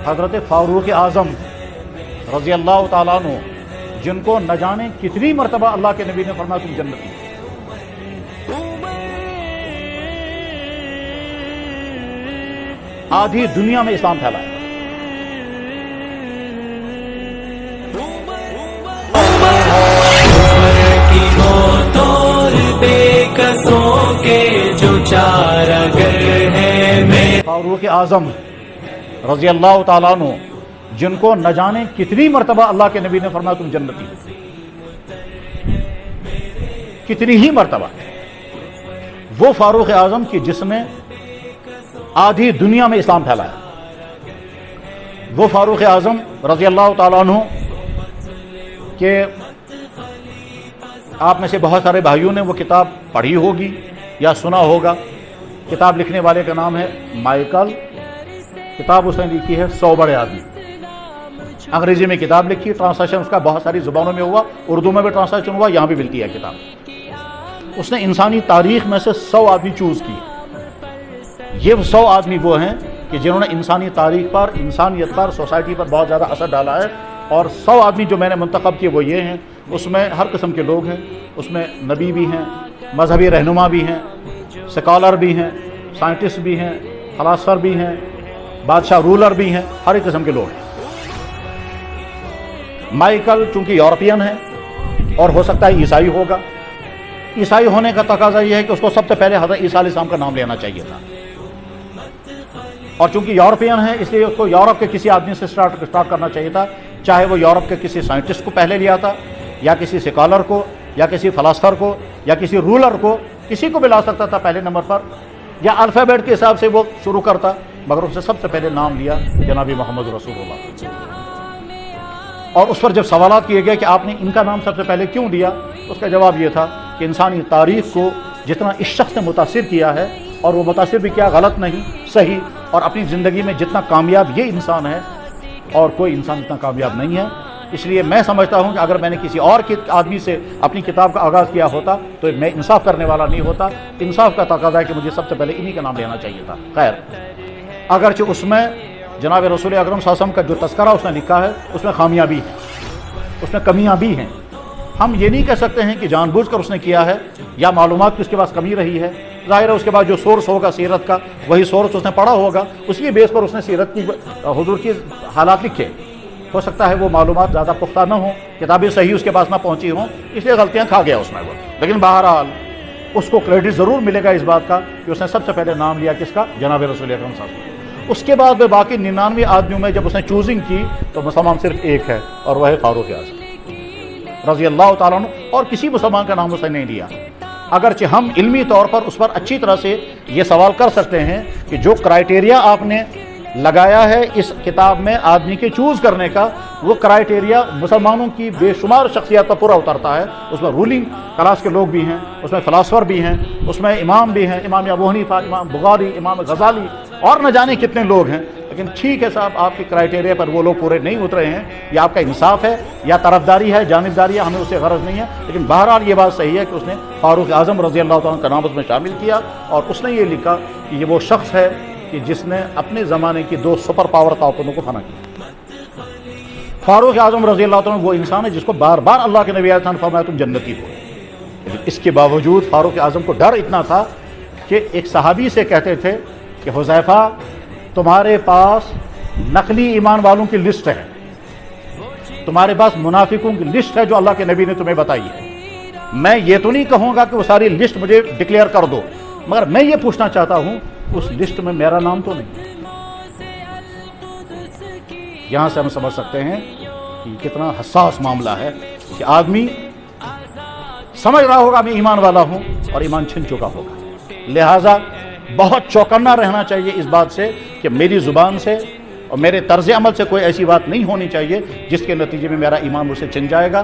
حضرت فاروق اعظم رضی اللہ تعالیٰ عنہ، جن کو نہ جانے کتنی مرتبہ اللہ کے نبی نے فرمایا تم جنتی، آدھی دنیا میں اسلام پھیلایا۔ فاروق اعظم رضی اللہ تعالیٰ عنہ، جن کو نہ جانے کتنی مرتبہ اللہ کے نبی نے فرمایا تم جنتی، کتنی ہی مرتبہ۔ وہ فاروق اعظم کی جس نے آدھی دنیا میں اسلام پھیلایا، وہ فاروق اعظم رضی اللہ تعالیٰ عنہ کہ آپ میں سے بہت سارے بھائیوں نے وہ کتاب پڑھی ہوگی یا سنا ہوگا۔ کتاب لکھنے والے کا نام ہے مائیکل، کتاب اس نے لکھی ہے 100 بڑے آدمی۔ انگریزی میں کتاب لکھی، ٹرانسلیشن اس کا بہت ساری زبانوں میں ہوا، اردو میں بھی ٹرانسلیشن ہوا، یہاں بھی ملتی ہے کتاب۔ اس نے انسانی تاریخ میں سے 100 آدمی چوز کیے۔ یہ 100 آدمی وہ ہیں کہ جنہوں نے انسانی تاریخ پر، انسانیت پر، سوسائٹی پر بہت زیادہ اثر ڈالا ہے، اور 100 آدمی جو میں نے منتخب کیے وہ یہ ہیں۔ اس میں ہر قسم کے لوگ ہیں، اس میں نبی بھی ہیں، مذہبی رہنما بھی ہیں، سکالر بھی ہیں، سائنٹسٹ بھی ہیں، فلاسفر بھی ہیں، بادشاہ رولر بھی ہیں، ہر ایک قسم کے لوگ ہیں۔ مائیکل چونکہ یورپین ہے اور ہو سکتا ہے عیسائی ہوگا، عیسائی ہونے کا تقاضا یہ ہے کہ اس کو سب سے پہلے حضرت عیسیٰ علیہ السلام کا نام لینا چاہیے تھا، اور چونکہ یورپین ہے اس لیے اس کو یورپ کے کسی آدمی سے سٹارٹ کرنا چاہیے تھا، چاہے وہ یورپ کے کسی سائنٹسٹ کو پہلے لیا تھا، یا کسی سکالر کو، یا کسی فلاسفر کو، یا کسی رولر کو، کسی کو بھی لا سکتا تھا پہلے نمبر پر، یا الفابیٹ کے حساب سے وہ شروع کرتا، مگر اس سے سب سے پہلے نام لیا جناب محمد رسول اللہ۔ اور اس پر جب سوالات کیے گئے کہ آپ نے ان کا نام سب سے پہلے کیوں لیا، اس کا جواب یہ تھا کہ انسانی تاریخ کو جتنا اس شخص نے متاثر کیا ہے، اور وہ متاثر بھی کیا، غلط نہیں صحیح، اور اپنی زندگی میں جتنا کامیاب یہ انسان ہے اور کوئی انسان اتنا کامیاب نہیں ہے، اس لیے میں سمجھتا ہوں کہ اگر میں نے کسی اور آدمی سے اپنی کتاب کا آغاز کیا ہوتا تو میں انصاف کرنے والا نہیں ہوتا۔ انصاف کا تقاضا ہے کہ مجھے سب سے پہلے انہی کا نام لینا چاہیے تھا۔ خیر، اگرچہ اس میں جناب رسول اکرم صلی اللہ علیہ وسلم کا جو تذکرہ اس نے لکھا ہے اس میں خامیاں بھی ہیں، اس میں کمیاں بھی ہیں۔ ہم یہ نہیں کہہ سکتے ہیں کہ جان بوجھ کر اس نے کیا ہے یا معلومات کی اس کے پاس کمی رہی ہے۔ ظاہر ہے اس کے بعد جو سورس ہوگا سیرت کا، وہی سورس اس نے پڑھا ہوگا، اس کی بیس پر اس نے سیرت کی حضور کی حالات لکھے۔ ہو سکتا ہے وہ معلومات زیادہ پختہ نہ ہوں، کتابیں صحیح اس کے پاس نہ پہنچی ہوں، اس لیے غلطیاں کھا گیا اس میں وہ، لیکن بہرحال اس کو کریڈٹ ضرور ملے گا اس بات کا کہ اس نے سب سے پہلے نام لیا کس کا، جناب رسول اکرم صلی اللہ علیہ وسلم۔ اس کے بعد میں باقی 99 آدمیوں میں جب اس نے چوزنگ کی تو مسلمان صرف ایک ہے، اور وہ ہے فاروق اعظم رضی اللہ تعالیٰ عنہ، اور کسی مسلمان کا نام اس نے نہیں لیا۔ اگرچہ ہم علمی طور پر اس پر اچھی طرح سے یہ سوال کر سکتے ہیں کہ جو کرائٹیریا آپ نے لگایا ہے اس کتاب میں آدمی کے چوز کرنے کا، وہ کرائٹیریا مسلمانوں کی بے شمار شخصیات پر پورا اترتا ہے۔ اس میں رولنگ کلاس کے لوگ بھی ہیں، اس میں فلاسفر بھی ہیں، اس میں امام بھی ہیں، امام ابو حنیفہ، امام بخاری، امام غزالی، اور نہ جانے کتنے لوگ ہیں۔ لیکن ٹھیک ہے صاحب، آپ کی کرائٹیریا پر وہ لوگ پورے نہیں اترے ہیں، یا آپ کا انصاف ہے یا طرفداری ہے، جانبداری ہے، ہمیں اس سے غرض نہیں ہے۔ لیکن بہرحال یہ بات صحیح ہے کہ اس نے فاروق اعظم رضی اللہ تعالیٰ کا نام اس میں شامل کیا، اور اس نے یہ لکھا کہ یہ وہ شخص ہے کہ جس نے اپنے زمانے کی 2 سپر پاور طاقتوں کو فنا کیا۔ فاروق اعظم رضی اللہ تعالیٰ وہ انسان ہے جس کو بار بار اللہ کے نبی علیہ السلام نے فرمایا تم جنتی ہو، لیکن اس کے باوجود فاروق اعظم کو ڈر اتنا تھا کہ ایک صحابی سے کہتے تھے کہ حذیفہ تمہارے پاس نقلی ایمان والوں کی لسٹ ہے، تمہارے پاس منافقوں کی لسٹ ہے جو اللہ کے نبی نے تمہیں بتائی ہے۔ میں یہ تو نہیں کہوں گا کہ وہ ساری لسٹ مجھے ڈکلیئر کر دو، مگر میں یہ پوچھنا چاہتا ہوں اس لسٹ میں میرا نام تو نہیں۔ یہاں سے ہم سمجھ سکتے ہیں کہ کتنا حساس معاملہ ہے کہ آدمی سمجھ رہا ہوگا میں ایمان والا ہوں اور ایمان چھن چکا ہوگا۔ لہٰذا بہت چوکنا رہنا چاہیے اس بات سے کہ میری زبان سے اور میرے طرز عمل سے کوئی ایسی بات نہیں ہونی چاہیے جس کے نتیجے میں میرا ایمان مجھ سے چھن جائے گا۔